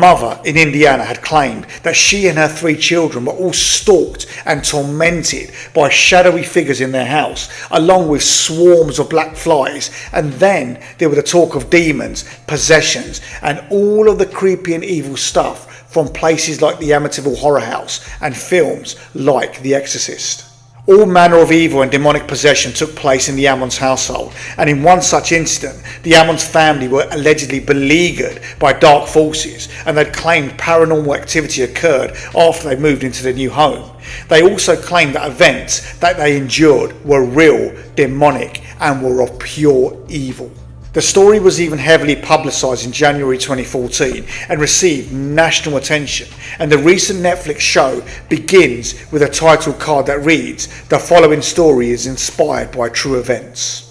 mother in Indiana had claimed that she and her 3 children were all stalked and tormented by shadowy figures in their house, along with swarms of black flies. And then there were the talk of demons, possessions, and all of the creepy and evil stuff from places like the Amityville Horror House and films like The Exorcist. All manner of evil and demonic possession took place in the Ammons household, and in one such incident, the Ammons family were allegedly beleaguered by dark forces, and they'd claimed paranormal activity occurred after they moved into their new home. They also claimed that events that they endured were real, demonic, and were of pure evil. The story was even heavily publicised in January 2014 and received national attention, and the recent Netflix show begins with a title card that reads, "The following story is inspired by true events."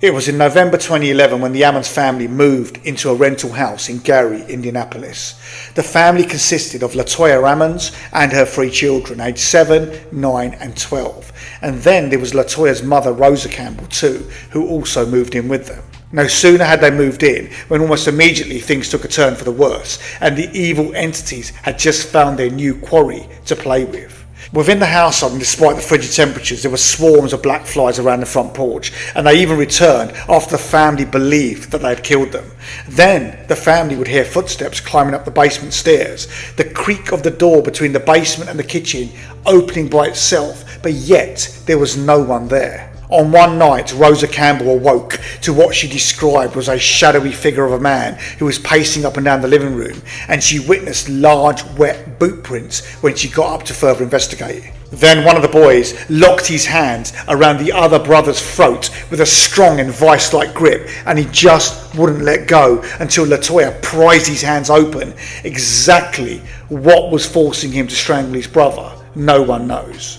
It was in November 2011 when the Ammons family moved into a rental house in Gary, Indianapolis. The family consisted of Latoya Ammons and her 3 children, aged 7, 9 and 12. And then there was Latoya's mother, Rosa Campbell, too, who also moved in with them. No sooner had they moved in when almost immediately things took a turn for the worse, and the evil entities had just found their new quarry to play with. Within the household, and despite the frigid temperatures, there were swarms of black flies around the front porch, and they even returned after the family believed that they had killed them. Then the family would hear footsteps climbing up the basement stairs, the creak of the door between the basement and the kitchen opening by itself, but yet there was no one there. On one night, Rosa Campbell awoke to what she described was a shadowy figure of a man who was pacing up and down the living room, and she witnessed large wet boot prints when she got up to further investigate. Then one of the boys locked his hands around the other brother's throat with a strong and vice-like grip, and he just wouldn't let go until Latoya prized his hands open. Exactly what was forcing him to strangle his brother, no one knows.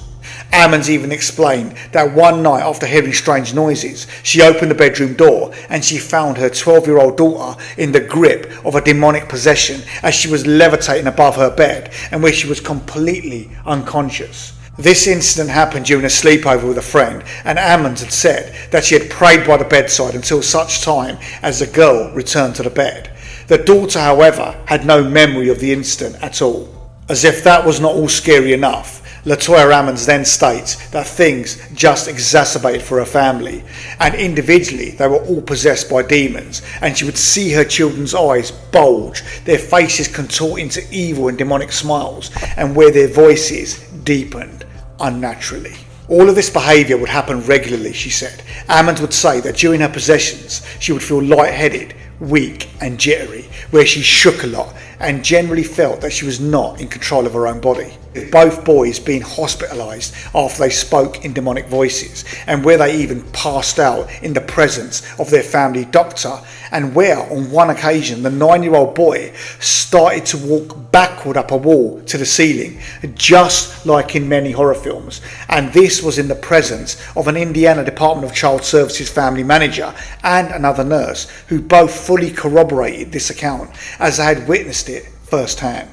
Ammons even explained that one night, after hearing strange noises, she opened the bedroom door and she found her 12-year-old daughter in the grip of a demonic possession as she was levitating above her bed, and where she was completely unconscious. This incident happened during a sleepover with a friend, and Ammons had said that she had prayed by the bedside until such time as the girl returned to the bed. The daughter, however, had no memory of the incident at all. As if that was not all scary enough, Latoya Ammons then states that things just exacerbated for her family, and individually they were all possessed by demons, and she would see her children's eyes bulge, their faces contort into evil and demonic smiles, and where their voices deepened unnaturally. All of this behaviour would happen regularly, she said. Ammons would say that during her possessions she would feel lightheaded, weak and jittery, where she shook a lot and generally felt that she was not in control of her own body. With both boys being hospitalised after they spoke in demonic voices, and where they even passed out in the presence of their family doctor, and where on one occasion the 9-year-old boy started to walk backward up a wall to the ceiling, just like in many horror films. And this was in the presence of an Indiana Department of Child Services family manager and another nurse, who both fully corroborated this account as they had witnessed it firsthand.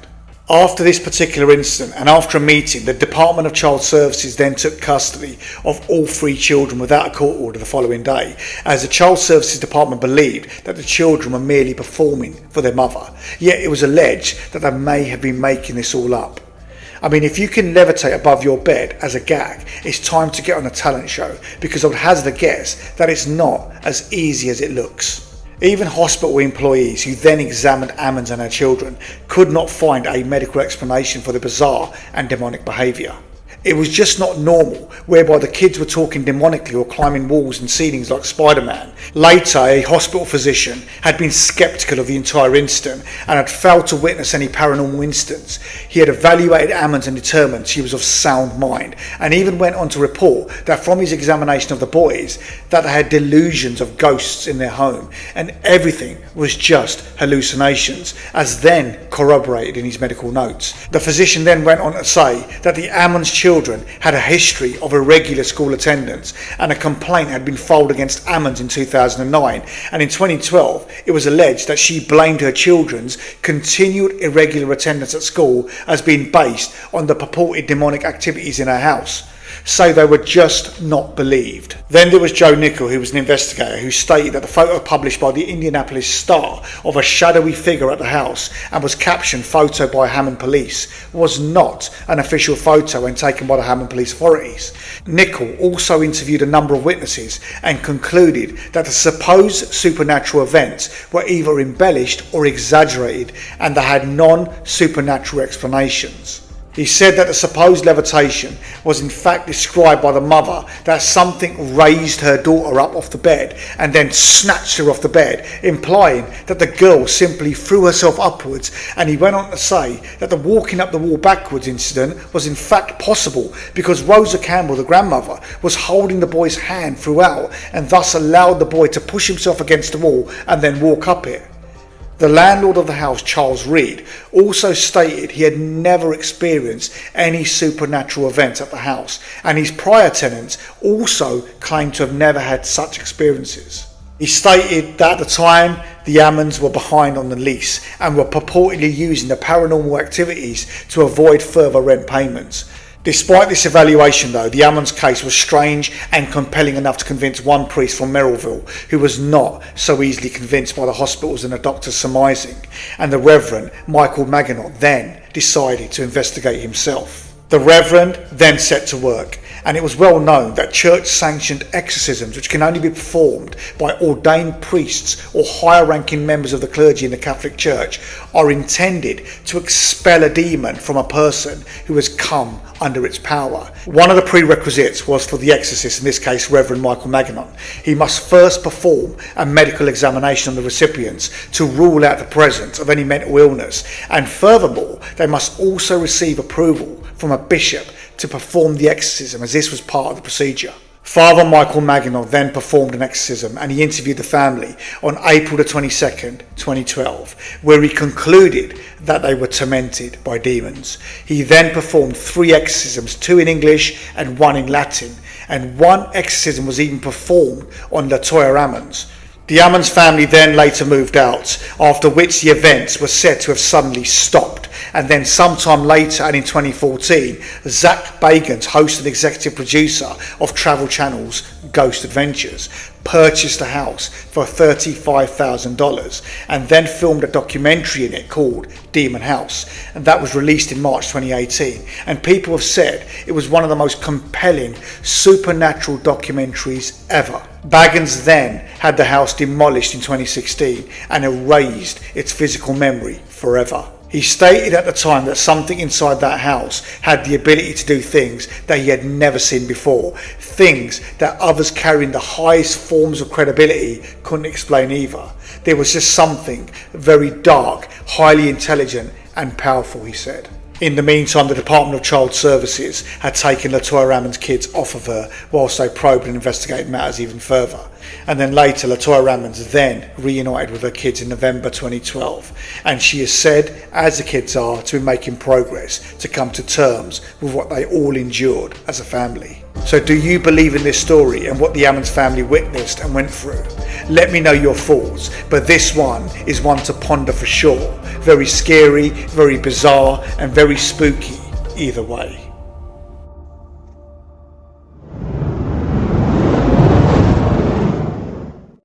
After this particular incident, and after a meeting, the Department of Child Services then took custody of all 3 children without a court order the following day, as the Child Services Department believed that the children were merely performing for their mother. Yet it was alleged that they may have been making this all up. I mean, if you can levitate above your bed as a gag, it's time to get on a talent show, because I would hazard a guess that it's not as easy as it looks. Even hospital employees who then examined Ammons and her children could not find a medical explanation for the bizarre and demonic behaviour. It was just not normal, whereby the kids were talking demonically or climbing walls and ceilings like Spider-Man. Later, a hospital physician had been sceptical of the entire incident and had failed to witness any paranormal incidents. He had evaluated Ammons and determined she was of sound mind, and even went on to report that from his examination of the boys that they had delusions of ghosts in their home, and everything was just hallucinations, as then corroborated in his medical notes. The physician then went on to say that the Ammons children had a history of irregular school attendance, and a complaint had been filed against Ammons in 2009, and in 2012 it was alleged that she blamed her children's continued irregular attendance at school as being based on the purported demonic activities in her house. so they were just not believed. Then there was Joe Nickel, who was an investigator, who stated that the photo published by the Indianapolis Star of a shadowy figure at the house and was captioned "photo by Hammond police" was not an official photo when taken by the Hammond police authorities. Nickel also interviewed a number of witnesses and concluded that the supposed supernatural events were either embellished or exaggerated, and they had non-supernatural explanations. He said that the supposed levitation was in fact described by the mother that something raised her daughter up off the bed and then snatched her off the bed, implying that the girl simply threw herself upwards, and he went on to say that the walking up the wall backwards incident was in fact possible because Rosa Campbell, the grandmother, was holding the boy's hand throughout and thus allowed the boy to push himself against the wall and then walk up it. The landlord of the house, Charles Reed, also stated he had never experienced any supernatural events at the house, and his prior tenants also claimed to have never had such experiences. He stated that at the time the Ammons were behind on the lease and were purportedly using the paranormal activities to avoid further rent payments. Despite this evaluation though, the Ammons case was strange and compelling enough to convince one priest from Merrillville, who was not so easily convinced by the hospitals and the doctor's surmising, and the Reverend Michael Maginot then decided to investigate himself. The Reverend then set to work, and it was well known that church-sanctioned exorcisms, which can only be performed by ordained priests or higher-ranking members of the clergy in the Catholic Church, are intended to expel a demon from a person who has come under its power. One of the prerequisites was for the exorcist, in this case Reverend Michael Maginot. He must first perform a medical examination on the recipients to rule out the presence of any mental illness, and furthermore they must also receive approval from a bishop to perform the exorcism, as this was part of the procedure. Father Michael Maginot then performed an exorcism, and he interviewed the family on April the 22nd, 2012, where he concluded that they were tormented by demons. He then performed 3 exorcisms, 2 in English and 1 in Latin, and 1 exorcism was even performed on LaToya Ammons. The Ammons family then later moved out, after which the events were said to have suddenly stopped, and then sometime later, and in 2014, Zach Bagans, host and executive producer of Travel Channel's Ghost Adventures, purchased the house for $35,000 and then filmed a documentary in it called Demon House, and that was released in March 2018, and people have said it was one of the most compelling supernatural documentaries ever. Bagans then had the house demolished in 2016 and erased its physical memory forever. He stated at the time that something inside that house had the ability to do things that he had never seen before, things that others carrying the highest forms of credibility couldn't explain either. There was just something very dark, highly intelligent and powerful, he said. In the meantime, the Department of Child Services had taken LaToya Ammons' kids off of her whilst they probed and investigated matters even further. And then later, LaToya Ammons then reunited with her kids in November 2012. And she is said, as the kids are, to be making progress to come to terms with what they all endured as a family. So do you believe in this story and what the Ammons family witnessed and went through? Let me know your thoughts, but this one is one to ponder for sure. Very scary, very bizarre, and very spooky either way.